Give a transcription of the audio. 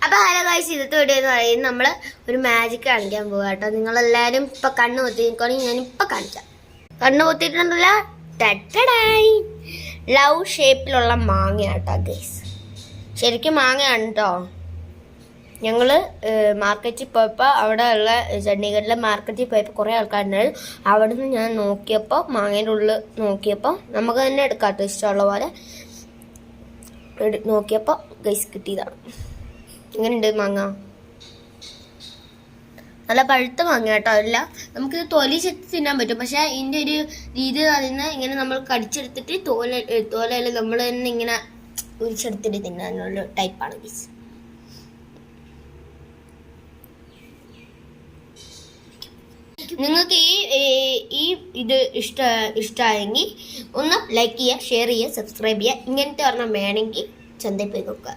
അപ്പോൾ hello guys, ഇന്നത്തെ video എന്ന് പറയുന്നത് നമ്മൾ ഒരു മാജിക് കാണിക്കാൻ പോകുക കേട്ടോ. നിങ്ങളെല്ലാവരും ഇപ്പം കണ്ണ് പൊത്തി നിൽക്കുകയാണെങ്കിൽ ഞാനിപ്പോൾ കാണിക്കാം. കണ്ണ് പൊത്തിയിട്ടുണ്ടല്ല, ടട്ടടായി ലവ് ഷേപ്പിലുള്ള മാങ്ങ കേട്ടോ ഗൈസ്. ശരിക്കും മാങ്ങയാണ് കേട്ടോ. ഞങ്ങൾ മാർക്കറ്റിൽ പോയപ്പോൾ അവിടെ ഉള്ള ചണ്ഡീഗഡിലെ മാർക്കറ്റിൽ പോയപ്പോൾ കുറേ ആൾക്കാരുണ്ടായിരുന്നു. അവിടെ നിന്ന് ഞാൻ നോക്കിയപ്പോൾ മാങ്ങേൻ്റെ ഉള്ളിൽ നോക്കിയപ്പോൾ നമുക്ക് തന്നെ എടുക്കാത്ത ഇഷ്ടമുള്ള പോലെ നോക്കിയപ്പോൾ ഗൈസ് കിട്ടിയതാണ്. ഇങ്ങനെയുണ്ട് മാങ്ങ, നല്ല പഴുത്ത മാങ്ങ കേട്ടോ. അല്ല നമുക്കിത് തൊലി ചെത്തി തിന്നാൻ പറ്റും, പക്ഷെ ഇതിൻ്റെ ഒരു രീതി പറയുന്നത് ഇങ്ങനെ നമ്മൾ കടിച്ചെടുത്തിട്ട് തോലയിൽ നമ്മൾ തന്നെ ഇങ്ങനെ ഉരിച്ചെടുത്തിട്ട് തിന്നാനുള്ള ടൈപ്പാണ് ഗൈസ്. നിങ്ങൾക്ക് ഈ ഇത് ഇഷ്ടമായെങ്കിൽ ഒന്ന് ലൈക്ക് ചെയ്യുക, ഷെയർ ചെയ്യുക, സബ്സ്ക്രൈബ് ചെയ്യുക. ഇങ്ങനത്തെ ഒരെണ്ണം വേണമെങ്കിൽ ചന്തയിൽ പോയി നോക്കുക.